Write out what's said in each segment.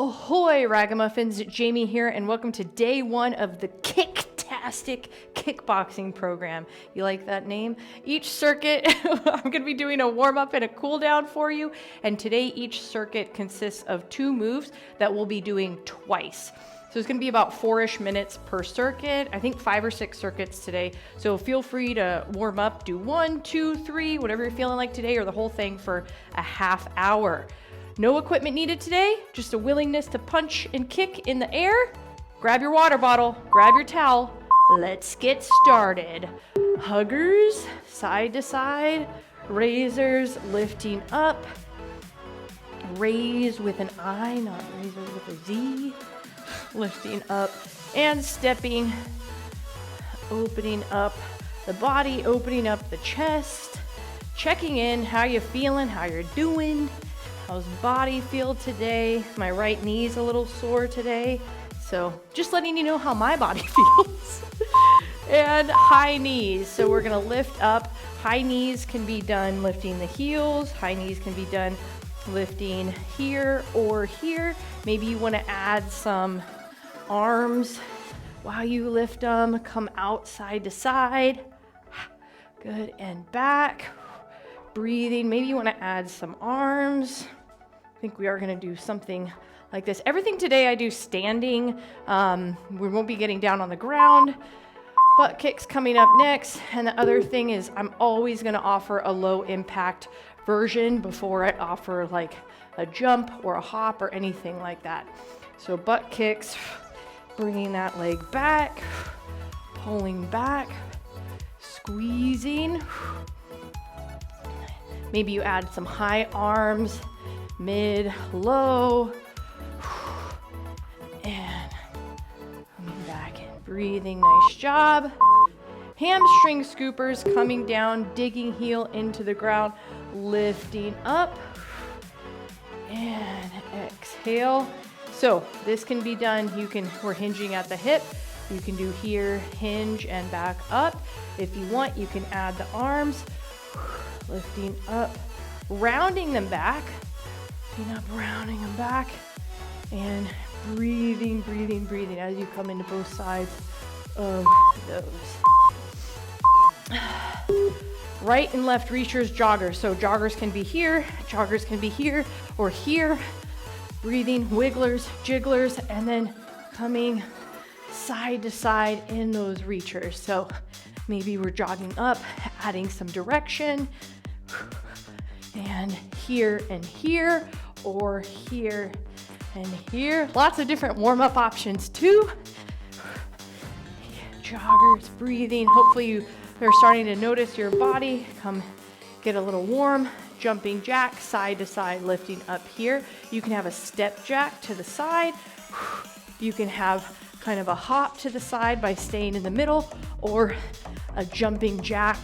Ahoy, Ragamuffins! Jamie here, and welcome to day one of the Kicktastic kickboxing program. You like that name? Each circuit, I'm going to be doing a warm-up and a cool-down for you, and today each circuit consists of 2 moves that we'll be doing twice. So it's going to be about 4-ish minutes per circuit. I think 5 or 6 circuits today. So feel free to warm up, do 1, 2, 3, whatever you're feeling like today, or the whole thing for a half hour. No equipment needed today, just a willingness to punch and kick in the air. Grab your water bottle, grab your towel. Let's get started. Huggers, side to side, raisers, lifting up. Raise with an I, not razor with a Z. Lifting up and stepping, opening up the body, opening up the chest, checking in, how you feeling, how you're doing. How's body feel today? My right knee's a little sore today. So just letting you know how my body feels. And high knees. So we're gonna lift up. High knees can be done lifting the heels. High knees can be done lifting here or here. Maybe you wanna add some arms while you lift them. Come out side to side. Good, and back. Breathing, maybe you want to add some arms. I think we are going to do something like this. Everything today I do standing. We won't be getting down on the ground. Butt kicks coming up next. And the other thing is I'm always going to offer a low impact version before I offer like a jump or a hop or anything like that. So butt kicks, bringing that leg back, pulling back, squeezing. Maybe you add some high arms, mid, low, and coming back and breathing. Nice job. Hamstring scoopers coming down, digging heel into the ground, lifting up, and exhale. So this can be done. We're hinging at the hip. You can do here, hinge and back up. If you want, you can add the arms. Lifting up, rounding them back, lifting up, rounding them back, and breathing, breathing, breathing as you come into both sides of those. Right and left reachers, joggers. So joggers can be here, or here. Breathing, wigglers, jigglers, and then coming side to side in those reachers. So maybe we're jogging up, adding some direction, and here, or here and here. Lots of different warm-up options too. Joggers, breathing. Hopefully you are starting to notice your body. Come get a little warm. Jumping jack, side to side, lifting up here. You can have a step jack to the side. You can have kind of a hop to the side by staying in the middle, or a jumping jack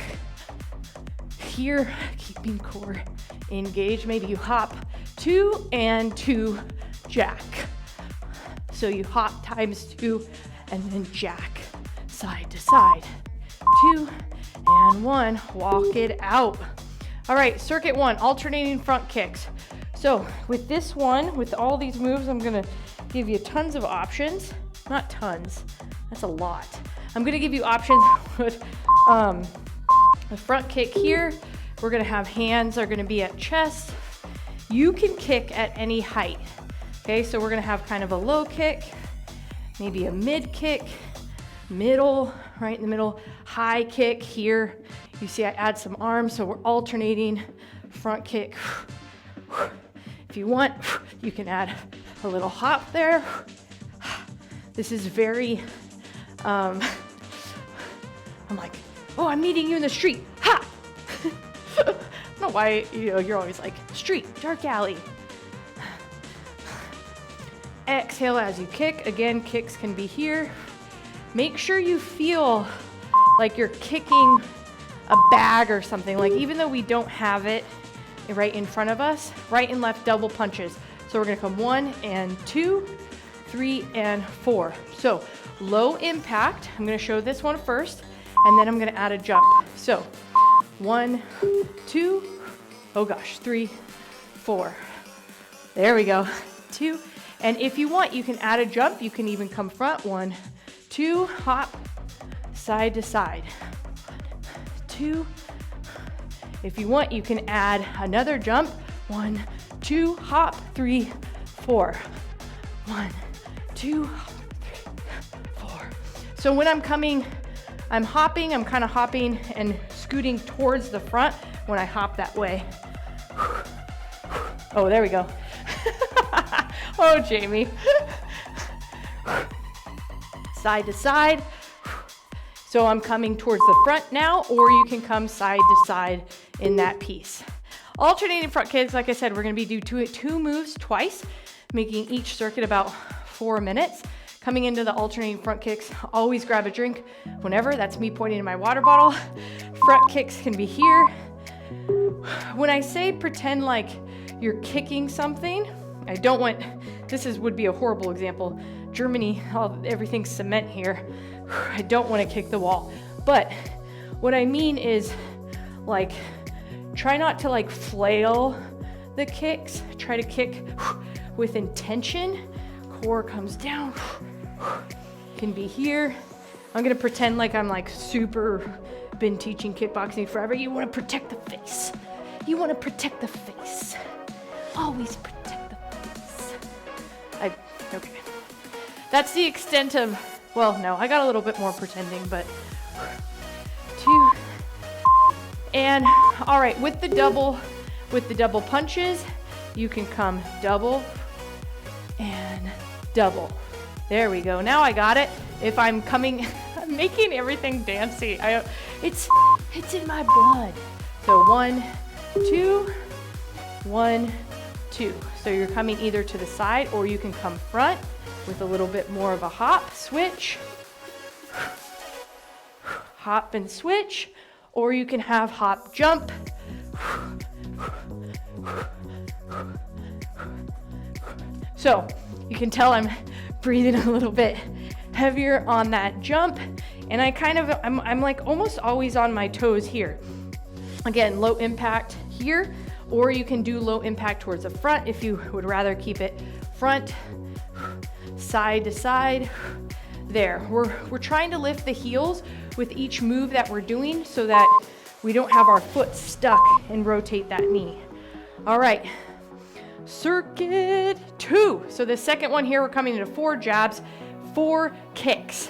here, keeping core engaged. Maybe you hop 2 and 2 jack. So you hop times 2 and then jack side to side. 2 and 1, walk it out. All right, circuit 1, alternating front kicks. So with this one, with all these moves, I'm gonna give you tons of options. Not tons, that's a lot. I'm gonna give you options with the front kick here. We're gonna have hands are gonna be at chest. You can kick at any height. Okay, so we're gonna have kind of a low kick, maybe a mid kick, middle, right in the middle, high kick here. You see I add some arms, so we're alternating front kick. If you want, you can add a little hop there. This is very, I'm like, oh, I'm meeting you in the street, ha! I don't know why, you're always like, street, dark alley. Exhale as you kick. Again, kicks can be here. Make sure you feel like you're kicking a bag or something. Like even though we don't have it right in front of us, right and left double punches. So we're gonna come 1 and 2, 3 and 4. So low impact. I'm gonna show this one first, and then I'm gonna add a jump. So 1, 2, oh gosh, 3, 4. There we go. 2 And if you want, you can add a jump. You can even come front. 1, 2, hop, side to side. 2. If you want, you can add another jump. 1, 2, hop, 3, 4. 1, 2, 3, 4. So when I'm hopping, I'm kind of hopping and scooting towards the front when I hop that way. Oh, there we go. Oh, Jamie. Side to side. So I'm coming towards the front now, or you can come side to side in that piece. Alternating front kicks, like I said, we're gonna be doing two moves twice, making each circuit about 4 minutes. Coming into the alternating front kicks, always grab a drink whenever. That's me pointing to my water bottle. Front kicks can be here. When I say pretend like you're kicking something, I don't want, would be a horrible example. Germany, everything's cement here. I don't want to kick the wall. But what I mean is, like, try not to like flail the kicks. Try to kick with intention. Core comes down. Can be here. I'm gonna pretend like I'm like been teaching kickboxing forever. You want to protect the face. You want to protect the face. Always protect the face. Okay. That's the extent of, well, no, I got a little bit more pretending, but 2. And all right, with the double punches, you can come double and double. There we go. Now I got it. If I'm making everything dancey. It's in my blood. So 1, 2, 1, 2. So you're coming either to the side, or you can come front with a little bit more of a hop, switch, hop and switch, or you can have hop, jump, so you can tell I'm breathing a little bit heavier on that jump, and I'm like almost always on my toes here. Again, low impact here, or you can do low impact towards the front if you would rather keep it front, side to side. There, we're trying to lift the heels with each move that we're doing so that we don't have our foot stuck and rotate that knee. All right, circuit 2. So the second one here, we're coming into 4 jabs, 4 kicks.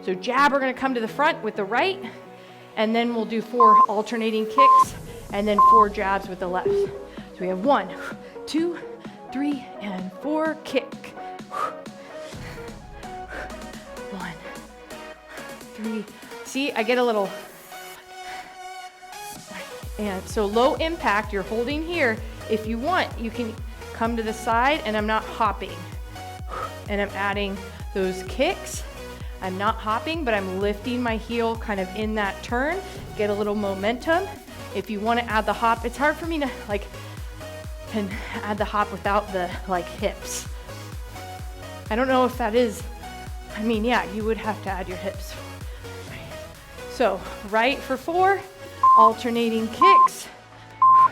So jab, we're gonna come to the front with the right, and then we'll do 4 alternating kicks, and then 4 jabs with the left. So we have 1, 2, 3, and 4, kick. 1, 3. See, I get a little, and so low impact, you're holding here. If you want, you can come to the side, and I'm not hopping. And I'm adding those kicks. I'm not hopping, but I'm lifting my heel kind of in that turn, get a little momentum. If you want to add the hop, it's hard for me to can add the hop without the hips. I don't know if that is, yeah, you would have to add your hips. So right for 4, alternating kicks.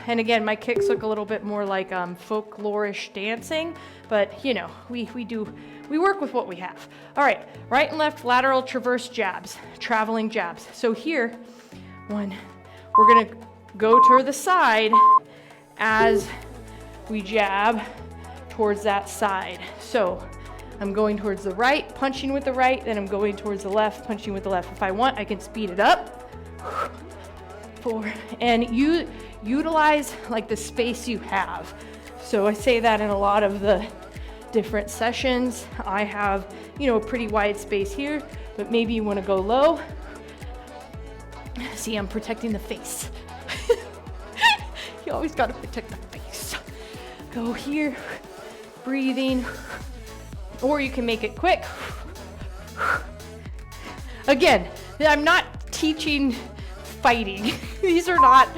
And again, my kicks look a little bit more like folklorish dancing, but we work with what we have. All right, right and left lateral traverse jabs, traveling jabs. So here, 1, we're gonna go to the side as we jab towards that side. So I'm going towards the right, punching with the right, then I'm going towards the left, punching with the left. If I want, I can speed it up. 4, and you utilize the space you have. So I say that in a lot of the different sessions. I have, a pretty wide space here, but maybe you want to go low. See, I'm protecting the face. You always got to protect the face. Go here, breathing, or you can make it quick. Again, I'm not teaching fighting. These are not.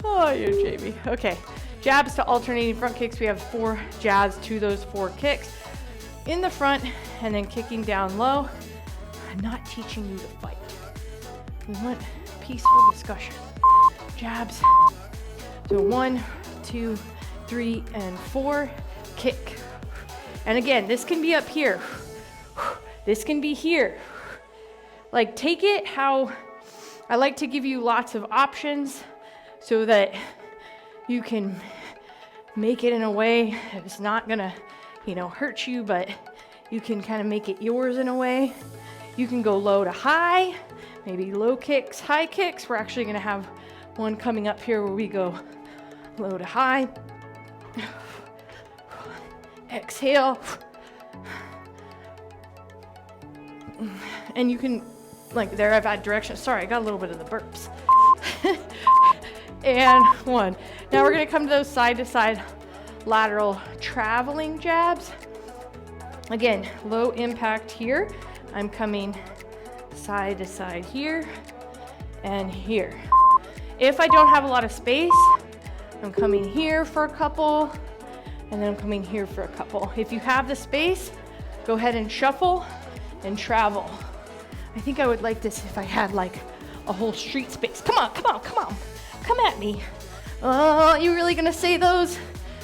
Oh, you're Jamie. Okay, jabs to alternating front kicks. We have 4 jabs to those 4 kicks in the front, and then kicking down low. I'm not teaching you to fight. We want peaceful discussion. Jabs. So 1, 2, 3, and 4 kick. And again, this can be up here. This can be here. Like, take it how, I like to give you lots of options so that you can make it in a way that's not gonna, hurt you, but you can kind of make it yours in a way. You can go low to high, maybe low kicks, high kicks. We're actually gonna have one coming up here where we go low to high. Exhale. And you can, like there I've had directions. Sorry, I got a little bit of the burps. And one. Now we're gonna come to those side to side lateral traveling jabs. Again, low impact here. I'm coming side to side here and here. If I don't have a lot of space, I'm coming here for a couple, and then I'm coming here for a couple. If you have the space, go ahead and shuffle and travel. I think I would like this if I had like a whole street space. Come on, come on, come on. Come at me. Oh, you really gonna say those?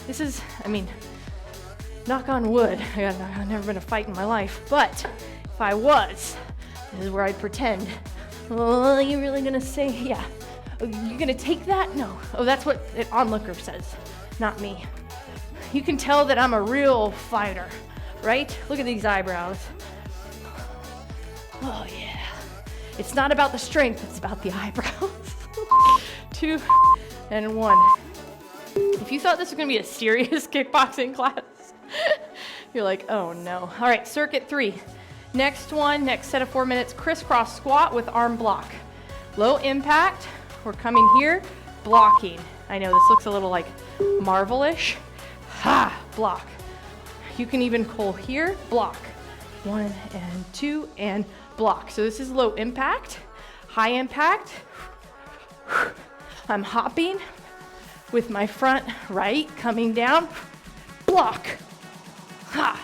This is, knock on wood. I've never been in a fight in my life, but if I was, this is where I'd pretend. Oh, you really gonna say, yeah. You gonna take that? No. Oh, that's what an onlooker says, not me. You can tell that I'm a real fighter, right? Look at these eyebrows. Oh yeah. It's not about the strength, it's about the eyebrows. 2 and 1. If you thought this was gonna be a serious kickboxing class, you're like, oh no. All right, circuit 3. Next one, next set of 4 minutes, crisscross squat with arm block. Low impact, we're coming here, blocking. I know this looks a little like Marvel-ish. Ha, block. You can even pull here, block. 1 and 2 and block. So this is low impact. High impact, I'm hopping with my front right, coming down, block. Ha,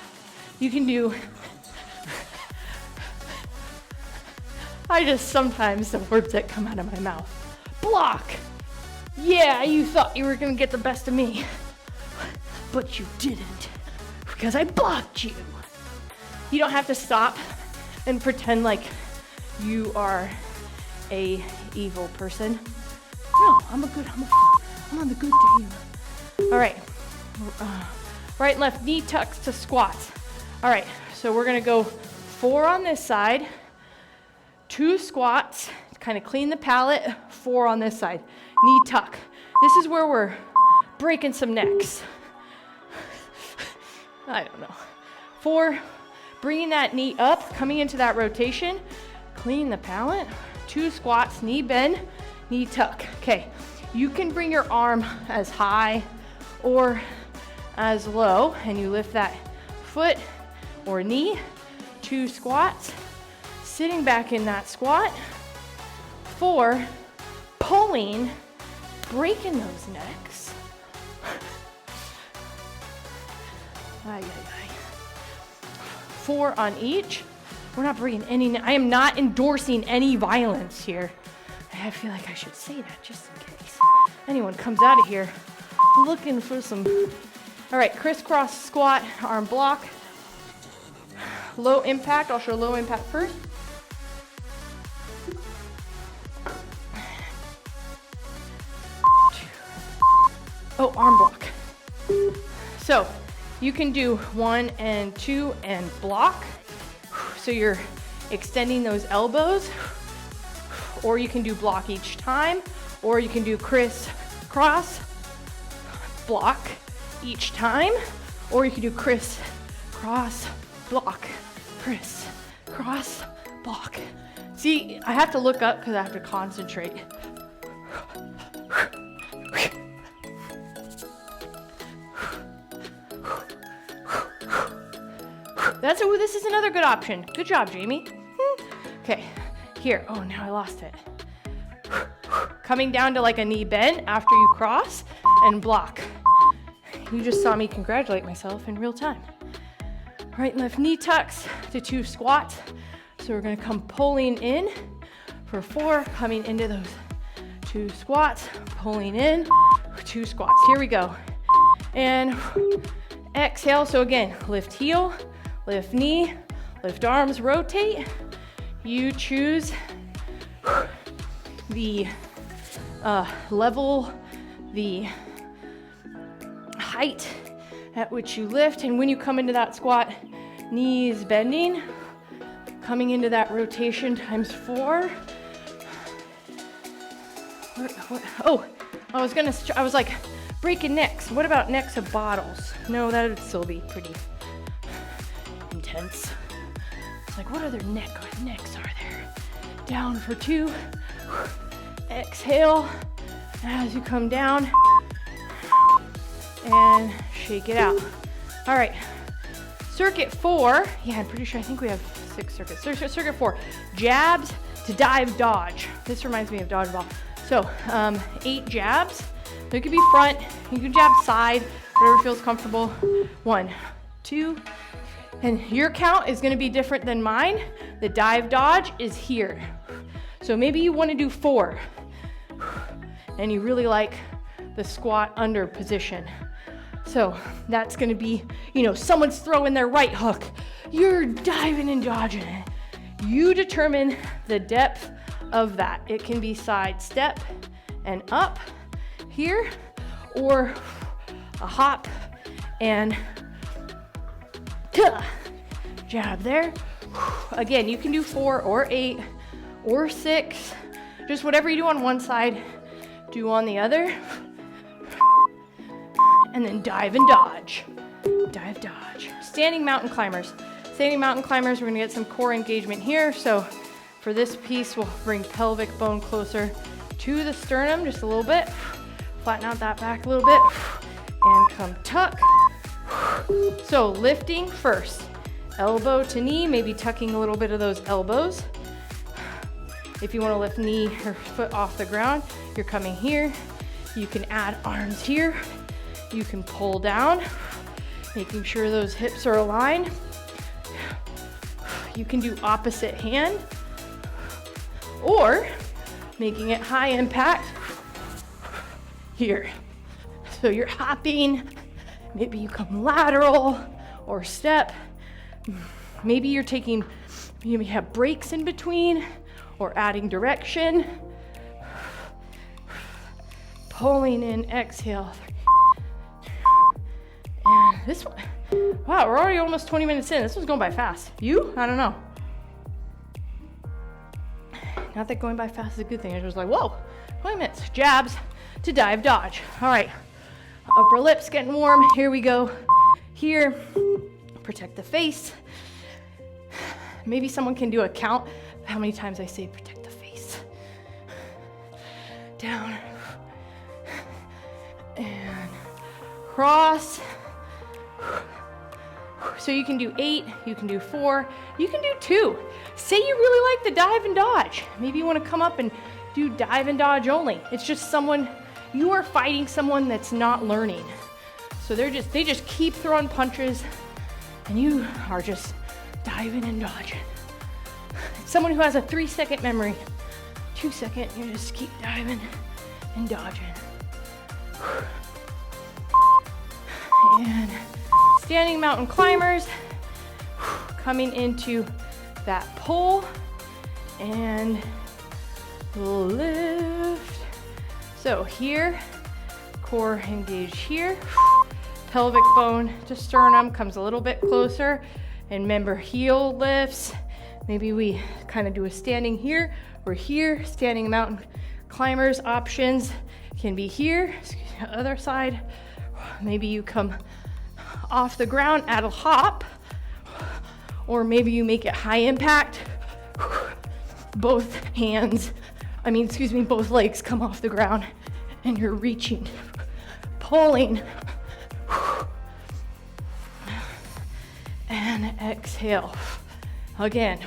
you can do, sometimes the words that come out of my mouth. Block. Yeah, you thought you were gonna get the best of me, but you didn't, because I blocked you. You don't have to stop and pretend like you are a evil person. No, I'm on the good team. All right, right and left knee tucks to squats. All right, so we're gonna go 4 on this side, 2 squats, kind of clean the palate, 4 on this side, knee tuck. This is where we're breaking some necks. I don't know. 4, bringing that knee up, coming into that rotation, clean the palate, 2 squats, knee bend, knee tuck. Okay, you can bring your arm as high or as low, and you lift that foot or knee, 2 squats, sitting back in that squat, 4, pulling, breaking those necks. Ay, ay, ay. 4 on each. We're not bringing any, I am not endorsing any violence here. I feel like I should say that just in case anyone comes out of here looking for some. All right, crisscross squat, arm block. Low impact, I'll show low impact first. Oh, arm block. So you can do 1 and 2 and block. So you're extending those elbows, or you can do block each time, or you can do criss cross block each time, or you can do criss cross block, criss cross block. See, I have to look up because I have to concentrate. This is another good option. Good job, Jamie. Okay, here. Oh, now I lost it. Coming down to like a knee bend after you cross and block. You just saw me congratulate myself in real time. Right and left knee tucks to 2 squats. So we're gonna come pulling in for 4, coming into those 2 squats, pulling in, 2 squats. Here we go. And Exhale, so again, lift heel, lift knee, lift arms, rotate. You choose the level, the height at which you lift. And when you come into that squat, knees bending, coming into that rotation times 4. Oh, I was like breaking necks. What about necks of bottles? No, that would still be pretty intense. It's like, what other necks are there? Down for 2. Exhale as you come down and shake it out. All right, circuit 4. Yeah, I'm pretty sure, I think we have 6 circuits. Circuit 4, jabs to dive dodge. This reminds me of dodgeball. So 8 jabs. So it could be front, you can jab side, whatever feels comfortable. 1, 2, and your count is gonna be different than mine. The dive dodge is here. So maybe you wanna do 4, and you really like the squat under position. So that's gonna be, someone's throwing their right hook. You're diving and dodging it. You determine the depth of that. It can be side step and up here, or a hop and jab there. Again, you can do 4 or 8 or 6, just whatever you do on one side, do on the other. And then dive and dodge. Dive, dodge. Standing mountain climbers. Standing mountain climbers, we're gonna get some core engagement here. So for this piece, we'll bring pelvic bone closer to the sternum just a little bit. Flatten out that back a little bit. And come tuck. So lifting first. Elbow to knee, maybe tucking a little bit of those elbows. If you wanna lift knee or foot off the ground, you're coming here. You can add arms here. You can pull down, making sure those hips are aligned. You can do opposite hand, or making it high impact here. So you're hopping, maybe you come lateral or step. Maybe you're taking, you may have breaks in between or adding direction. Pulling in, exhale. And this one, wow, we're already almost 20 minutes in. This one's going by fast. You? I don't know. Not that going by fast is a good thing. I was like, whoa, 20 minutes. Jabs to dive dodge. All right, upper lips getting warm. Here we go. Here, protect the face. Maybe someone can do a count of how many times I say protect the face. Down. And cross. So you can do 8, you can do 4, you can do 2. Say you really like the dive and dodge. Maybe you want to come up and do dive and dodge only. It's just someone, you are fighting someone that's not learning. So they just keep throwing punches and you are just diving and dodging. Someone who has a 3-second memory, 2-second, you just keep diving and dodging. And standing mountain climbers, coming into that pull and lift. So here, core engaged here, pelvic bone to sternum comes a little bit closer, and remember heel lifts. Maybe we kind of do a standing here or here. Standing mountain climbers options can be here, other side. Maybe you come off the ground, add a hop, or maybe you make it high impact. Both legs come off the ground and you're reaching, pulling, and exhale. Again,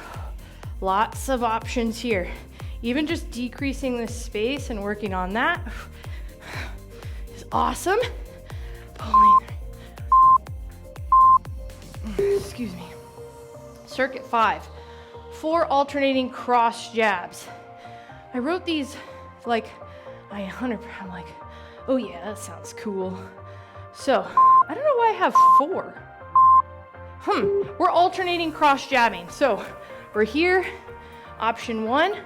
lots of options here. Even just decreasing the space and working on that is awesome. Pulling. Excuse me. Circuit 5, 4 alternating cross jabs. I wrote these like, I'm like, oh yeah, that sounds cool. So I don't know why I have 4. We're alternating cross jabbing. So we're here, option 1,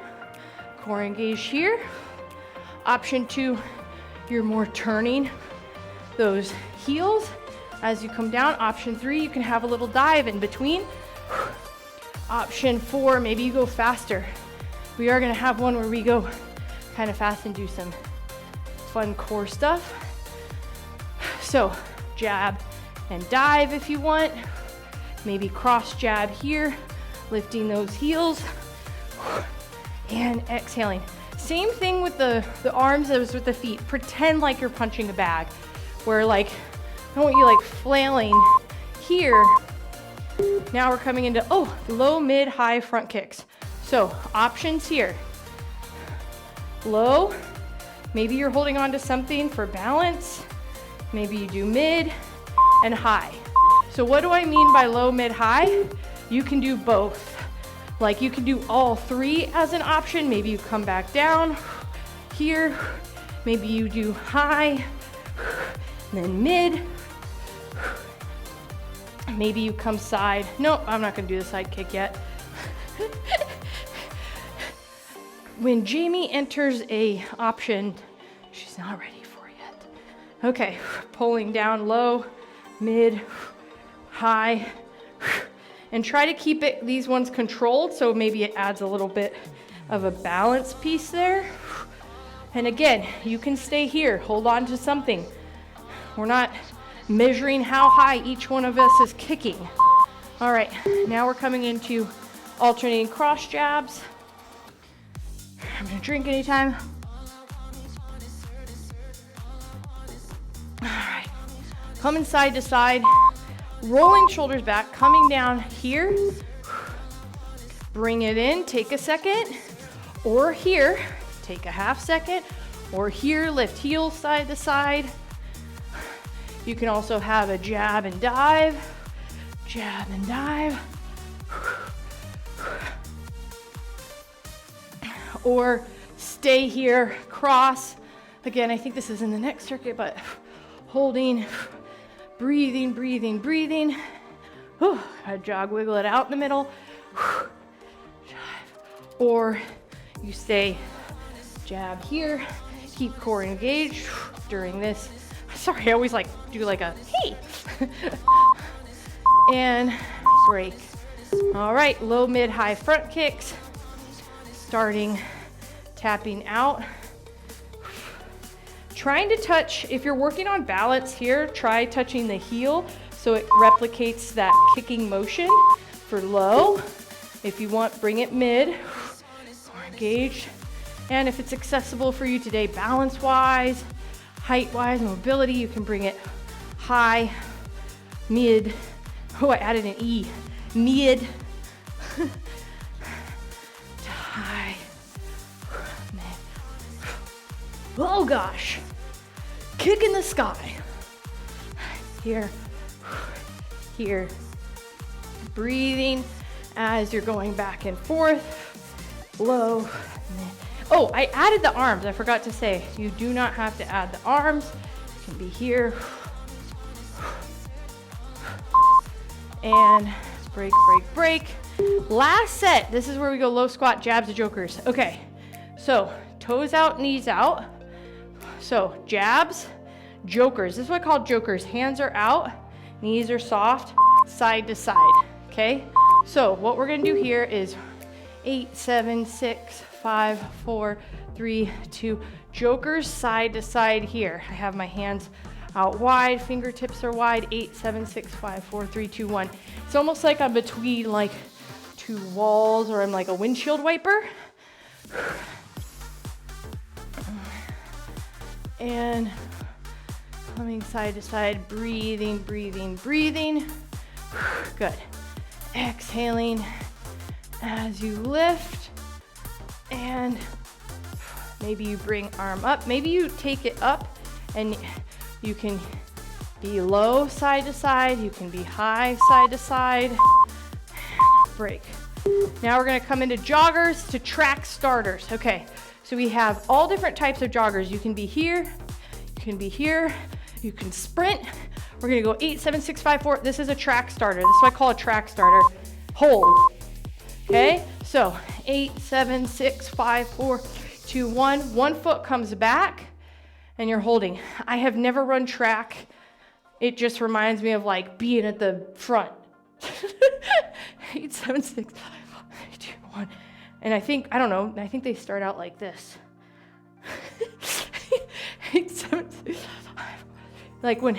core engaged here. Option 2, you're more turning those heels as you come down. Option 3, you can have a little dive in between. Option 4, maybe you go faster. We are gonna have one where we go kind of fast and do some fun core stuff. So jab and dive if you want. Maybe cross jab here, lifting those heels and exhaling. Same thing with the arms as with the feet. Pretend like you're punching a bag, where like, I don't want you like flailing here. Now we're coming into, low, mid, high front kicks. So options here. Low, maybe you're holding on to something for balance. Maybe you do mid and high. So what do I mean by low, mid, high? You can do both. Like you can do all 3 as an option. Maybe you come back down here. Maybe you do high, then mid. Maybe you come side. Nope, I'm not gonna do the side kick yet. When Jamie enters a option, she's not ready for yet. Okay, pulling down low, mid, high, and try to keep these ones controlled, so maybe it adds a little bit of a balance piece there. And again, you can stay here, hold on to something. We're not measuring how high each one of us is kicking. All right, now we're coming into alternating cross jabs. I'm gonna drink anytime. All right, coming side to side, rolling shoulders back, coming down here. Bring it in, take a second, or here, take a half second, or here, lift heels side to side. You can also have a jab and dive, jab and dive. Or stay here, cross. Again, I think this is in the next circuit, but holding, breathing, breathing, breathing. A jog, wiggle it out in the middle. Or you stay jab here, keep core engaged during this. Sorry, I always like do like a hey. And break. All right, low, mid, high front kicks. Starting tapping out. Trying to touch, if you're working on balance here, try touching the heel so it replicates that kicking motion for low. If you want, bring it mid, or engaged. And if it's accessible for you today, balance-wise, height-wise, mobility, you can bring it high, mid. Oh, I added an E. Mid to high, mid. Oh gosh. Kick in the sky. Here, here. Breathing as you're going back and forth. Low, mid. Oh, I added the arms. I forgot to say, you do not have to add the arms. You can be here. And break, break, break. Last set. This is where we go low squat, jabs to jokers. Okay, so toes out, knees out. So jabs, jokers. This is what I call jokers. Hands are out, knees are soft, side to side. Okay, so what we're gonna do here is 8, 7, 6, 5, 4, 3, 2, jokers side to side here. I have my hands out wide, fingertips are wide, 8, 7, 6, 5, 4, 3, 2, 1. It's almost like I'm between like 2 walls, or I'm like a windshield wiper. And coming side to side, breathing, breathing, breathing. Good. Exhaling as you lift. And maybe you bring arm up. Maybe you take it up and you can be low side to side. You can be high side to side. Break. Now we're gonna come into joggers to track starters. Okay, so we have all different types of joggers. You can be here, you can be here, you can sprint, We're gonna go 8, 7, 6, 5, 4. This is a track starter. This is what I call a track starter. Hold. Okay, so 8, 7, 6, 5, 4, 2, 1. One foot comes back and you're holding. I have never run track. It just reminds me of like being at the front. 8, 7, 6, 5, 4, 3, 2, 1. And I think they start out like this. 8, 7, 6, 5. Like when,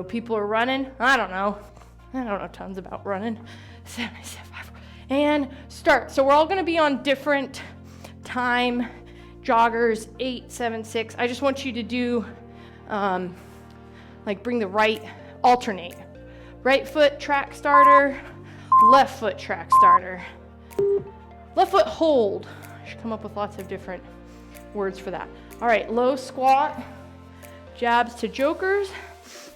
people are running. I don't know tons about running. 7, 6, 5, 4. And start. So we're all going to be on different time joggers. 8, 7, 6. I just want you to do, bring the right, alternate. Right foot track starter, left foot track starter. Left foot hold. I should come up with lots of different words for that. All right, low squat, jabs to jokers,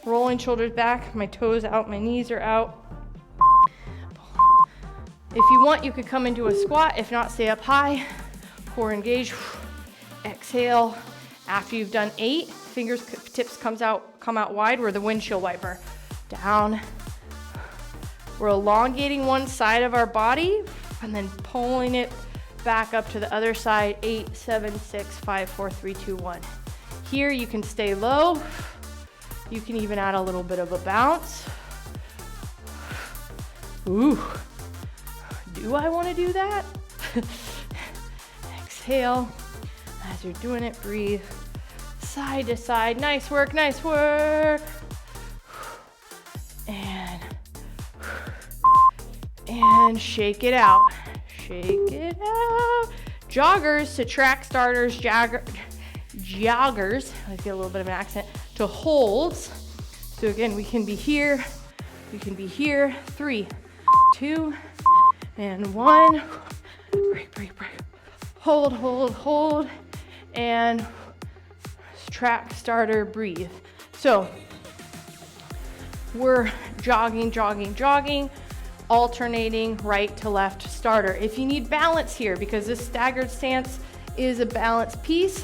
rolling shoulders back, my toes out, my knees are out. If you want, you could come into a squat. If not, stay up high, core engaged. Exhale. After you've done 8, fingertips come out wide. We're the windshield wiper. Down. We're elongating one side of our body and then pulling it back up to the other side. 8, 7, 6, 5, 4, 3, 2, 1. Here you can stay low. You can even add a little bit of a bounce. Ooh, do I want to do that? Exhale. As you're doing it, breathe side to side. Nice work, nice work. And shake it out. Shake it out. Joggers to track starters, joggers, I get a little bit of an accent, to holds. So again, we can be here, we can be here. 3, 2, and 1. Break, break, break. Hold, hold, hold. And track starter, breathe. So we're jogging, jogging, jogging, alternating right to left starter. If you need balance here, because this staggered stance is a balance piece,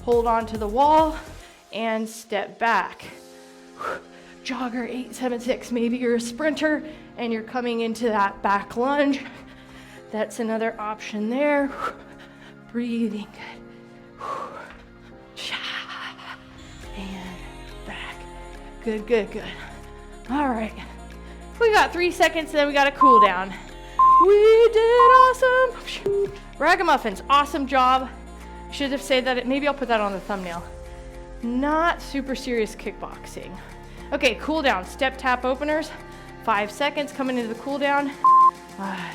hold on to the wall and step back. Jogger 8, 7, 6. Maybe you're a sprinter and you're coming into that back lunge. That's another option there. Breathing good. And back. Good, good, good. All right. We got 3 seconds, then we got a cool down. We did awesome. Ragamuffins, awesome job. Should have said that. Maybe I'll put that on the thumbnail. Not super serious kickboxing. Okay, cool down. Step tap openers. 5 seconds coming into the cool down. I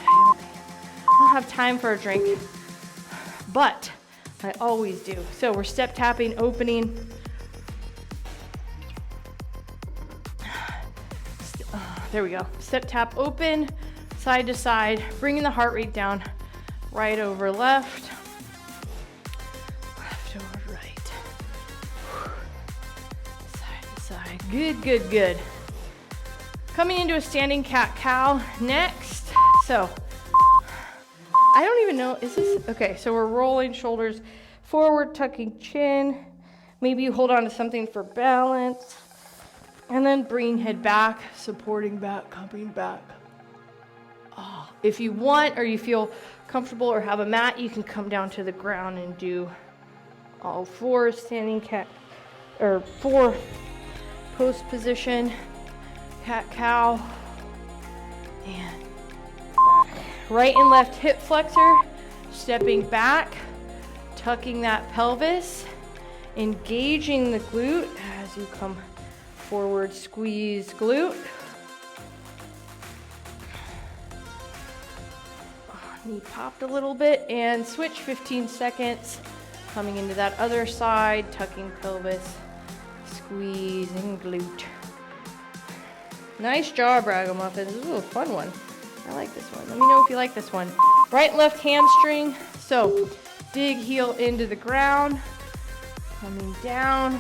don't have time for a drink, but I always do. So we're step tapping, opening. There we go. Step tap, open, side to side, bringing the heart rate down. Right over left. Left over right. Side to side. Good, good, good. Coming into a standing cat-cow next. So, I don't even know, is this, okay, so we're rolling shoulders forward, tucking chin. Maybe you hold on to something for balance. And then bring head back, supporting back, coming back. Oh, if you want or you feel comfortable or have a mat, you can come down to the ground and do all 4 standing cat, or 4 post position, cat-cow, and back. Right and left hip flexor, stepping back, tucking that pelvis, engaging the glute as you come forward, squeeze glute. Knee popped a little bit and switch 15 seconds. Coming into that other side, tucking pelvis, squeezing glute. Nice job, Ragamuffins. This is a fun one. I like this one. Let me know if you like this one. Right and left hamstring. So dig heel into the ground, coming down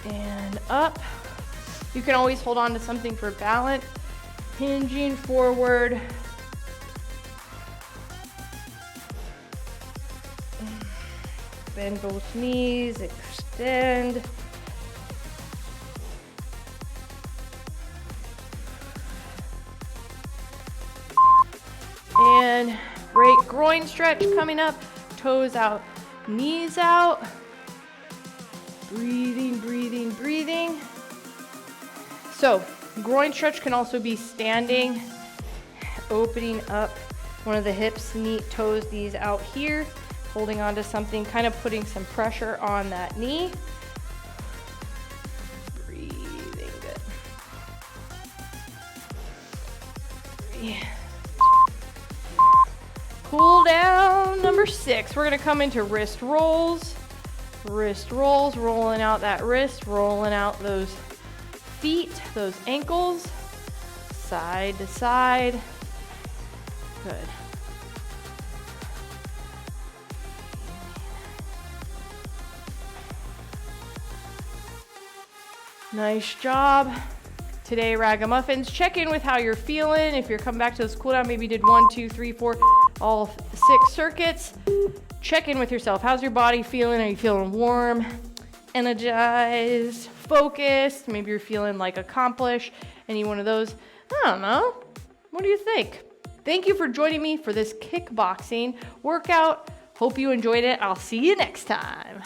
and up. You can always hold on to something for balance. Hinging forward. Bend both knees, extend. one. Great groin stretch coming up. Toes out, knees out. Breathing, breathing, breathing. So groin stretch can also be standing, opening up one of the hips, knee, toes, these out here, holding on to something, kind of putting some pressure on that knee. Breathing good. 3. Cool down. Number 6, we're gonna come into wrist rolls. Wrist rolls, rolling out that wrist, rolling out those feet, those ankles, side to side. Good. Nice job. Today, ragamuffins, check in with how you're feeling. If you're coming back to this cool down, maybe you did 1, 2, 3, 4, all 6 circuits. Check in with yourself. How's your body feeling? Are you feeling warm, energized, focused? Maybe you're feeling like accomplished. Any one of those? I don't know. What do you think? Thank you for joining me for this kickboxing workout. Hope you enjoyed it. I'll see you next time.